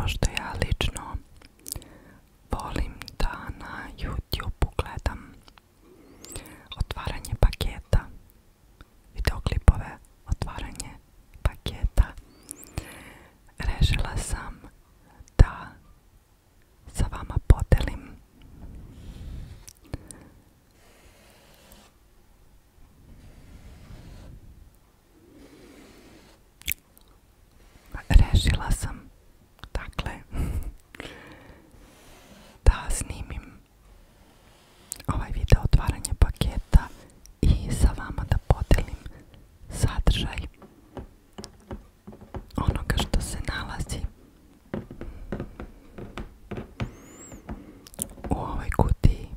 što ja lično volim da na YouTube gledam otvaranje paketa, videoklipove, otvaranje paketa, rešila sam da sa vama podelim da snimim ovaj video otvaranje paketa i sa vama da podelim sadržaj onoga što se nalazi u ovoj kutiji.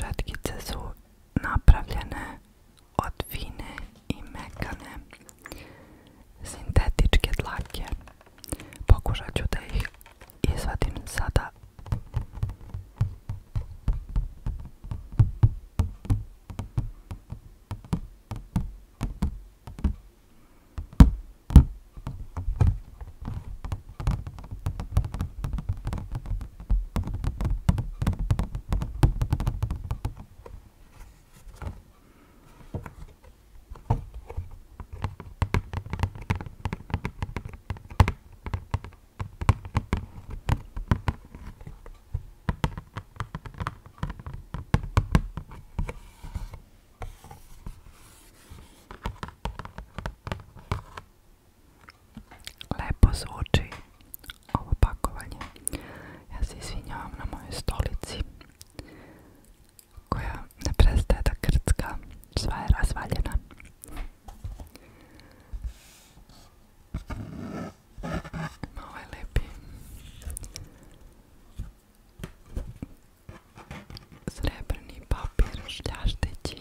četkice su napravljene od fine i mekane sintetičke dlake. Pokušat ću da ih izvadim sada. Zvuči ovo pakovanje. Ja se izvinjavam na mojoj stolici koja ne prestaje da krcka, sva je razvaljena. Ovaj lepi srebrni papir šljašteći.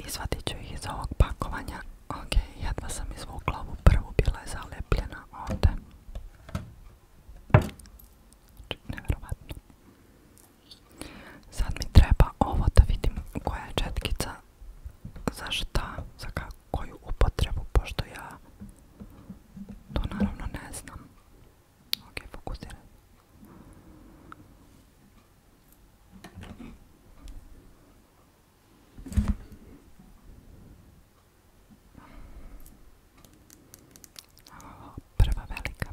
Izvadit ću ih iz ovog pakovanja. Ok, jedva sam izvukla ovu prvu, bila je zalepljena ovde. Nevjerovatno. Sad mi treba ovo da vidim koja je četkica za šta, za koju upotrebu, pošto ja to naravno ne znam. Ok, fokusiraj. Prva velika.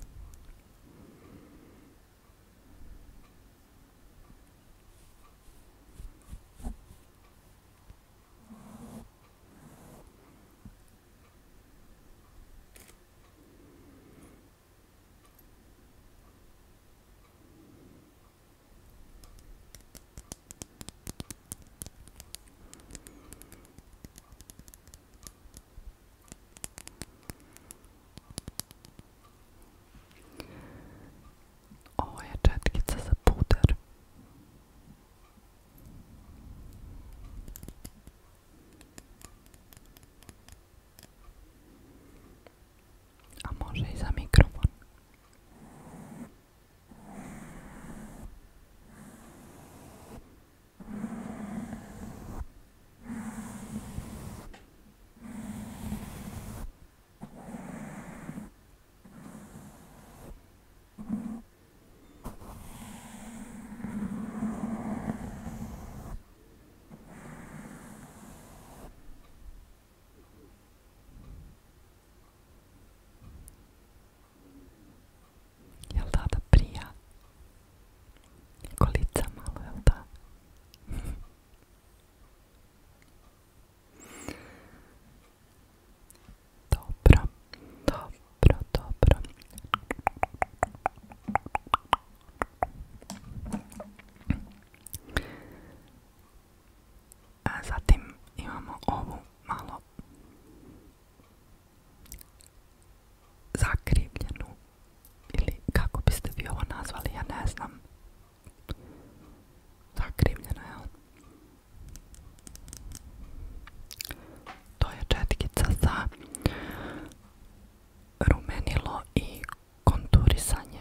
Ovo je četkica za puder. A može i za mikrofon. Jel da da prija? Kolica malo, jel da? Dobro, dobro, dobro. A zatim imamo ovu malo zakrivljenu, ili kako biste vi ovo nazvali, ja ne znam. Zakrivljena, jel? To je četkica za rumenilo i konturisanje.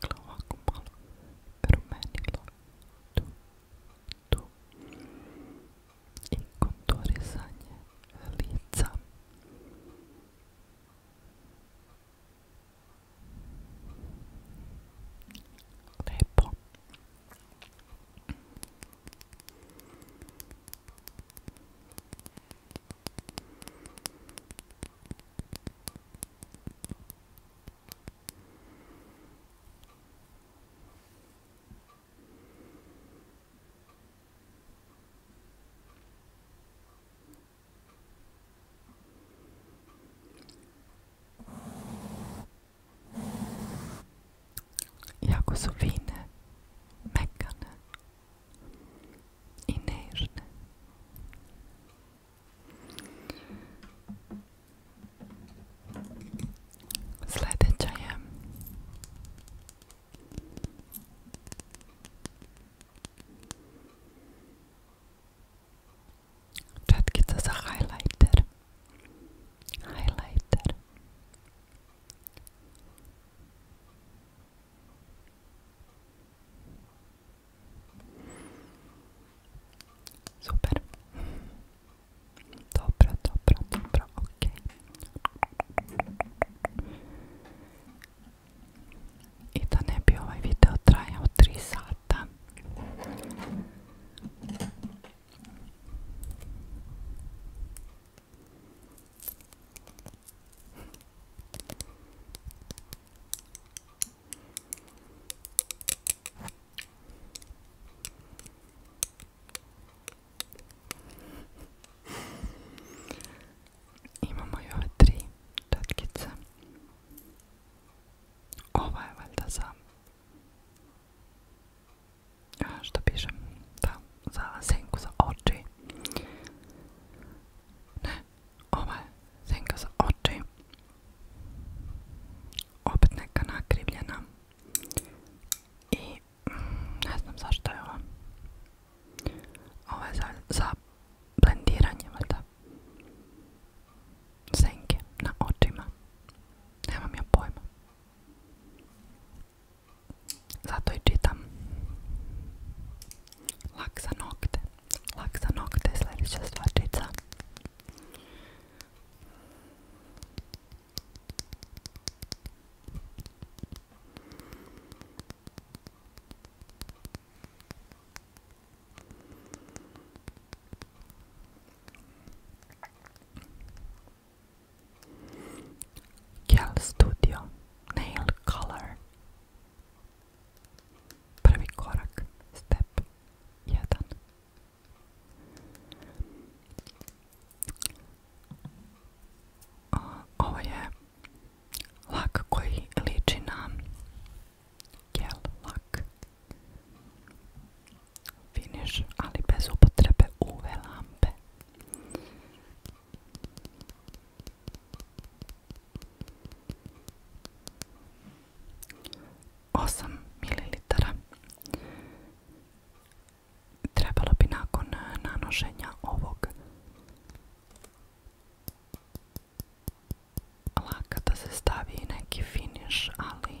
Dakle, ovako. su fine, mekane i nežne. Sljedeća je četkica za highlighter. Super. Dobro, ok. I da ne bi ovaj video trajao 3 sata, imamo i ove 3 četkice. Ova je valjda za, što pišem, da, za senku za oči. Ne, ova je senka za oči. Opet neka nakrivljena. I ne znam zašto je ova. Ova je za blendiranje, valjda, senke na očima. Nemam ja pojma. Zato i čitam. Lak za nokte. Lak za nokte je sljedeća stvarčica. Gel Studio Nail Color. Prvi korak, step 1. Ovo je lak koji liči na gel lak. Finish, ali bez upotrebe UV lampe. Osam mililitara. Trebalo bi nakon nanošenja ovog laka da se stavi neki finish, ali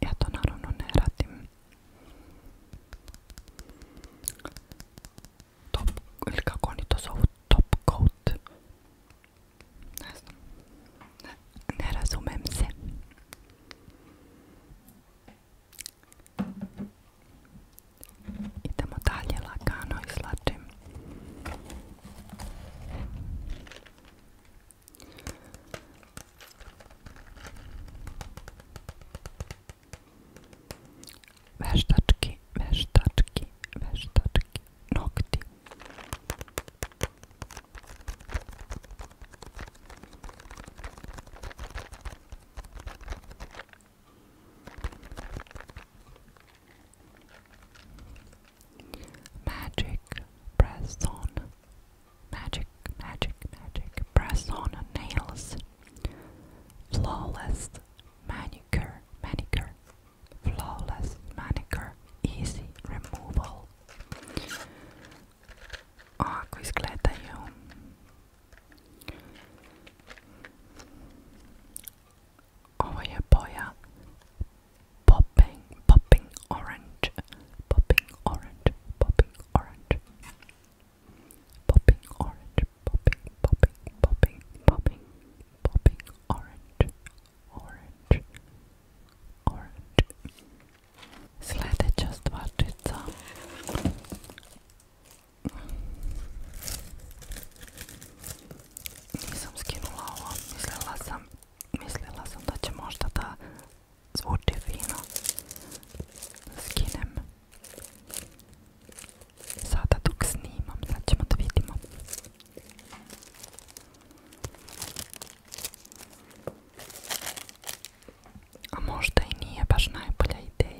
ja to naravno ne radim. Top, ili kako oni to zovu, top coat. Ne znam, ne razumem se. Idemo dalje, lagano izlačim. Veštački nokti. Magic press on nails. Flawless manicure. Flawless manicure, easy removal. Ovako izgledaju. Ovo je boja popping orange. Sljedeća stvarčica. Nisam skinula ovo, mislila sam da će možda da zvuči fino. Skinem. Sada dok snimam, sad ćemo da vidimo. A možda i nije baš najbolja ideja.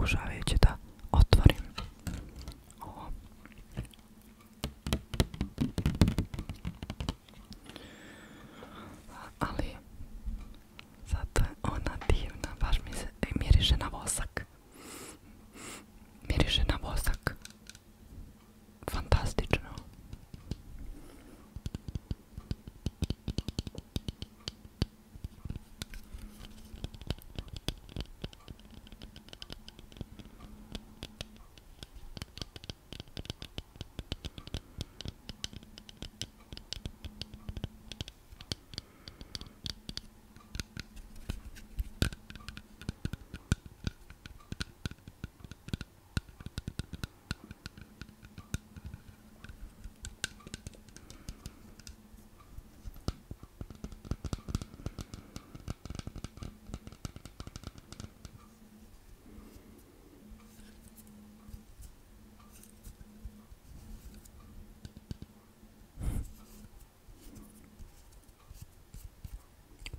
pokušavajući da otvorim ovo. Ali zato je ona divna, baš mi se miriše na vosak. Miriše na vosak. Fantastično.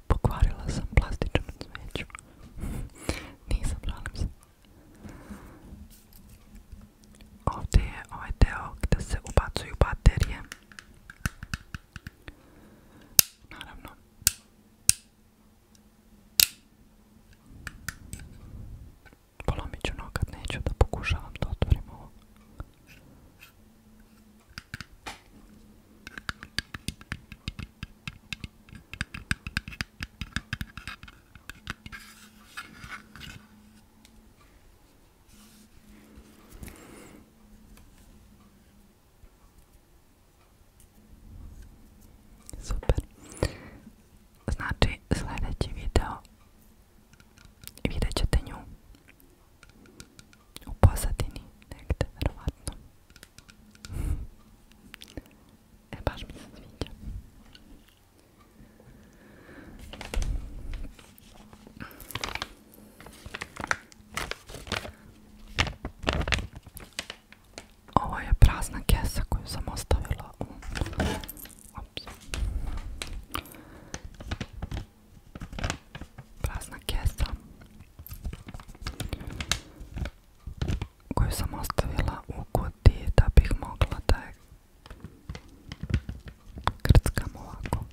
Pokvarila sam plastičnu cveću. Nisam, žalim se. Ovdje je ovaj deo gdje se ubacuju baterije. Naravno. Polomit ću nokat, neću da pokušavam da otvorim ovo. Super. Znači, sljedeći video vidjet ćete nju u pozadini negdje, verovatno. Baš mi se sviđa. Ovo je prazna kesa koju sam ostavila u... Prazna kesa koju sam ostavila u kutiji da bih mogla da je krckam ovako.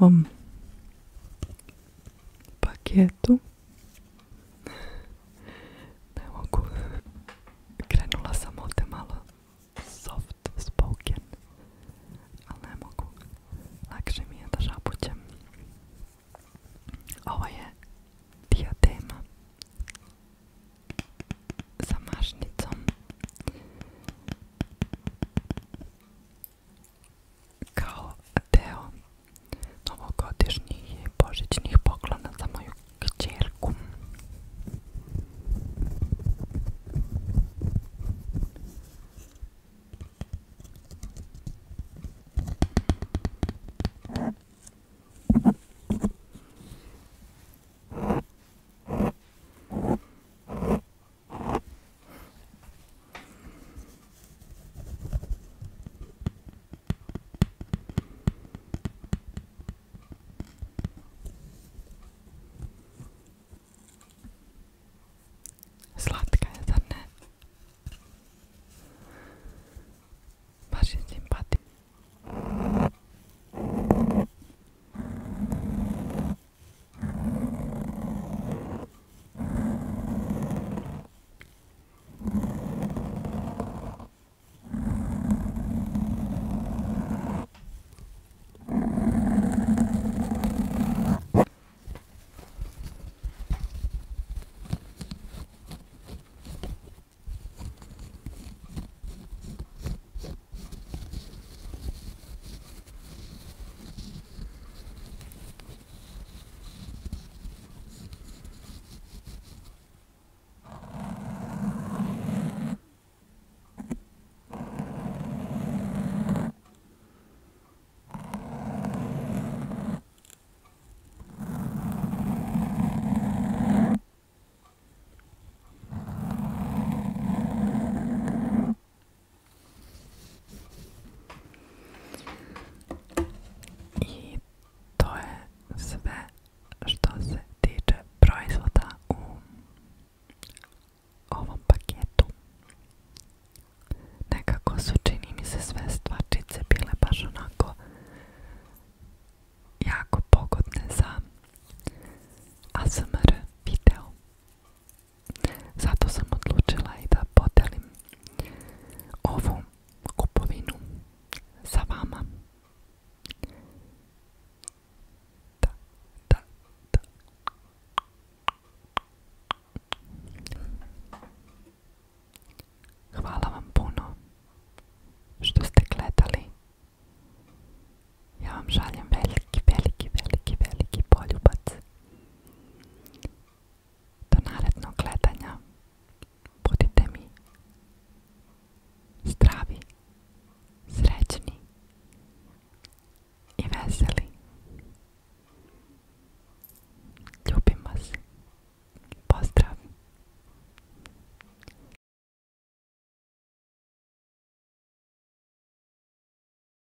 ovom paketu.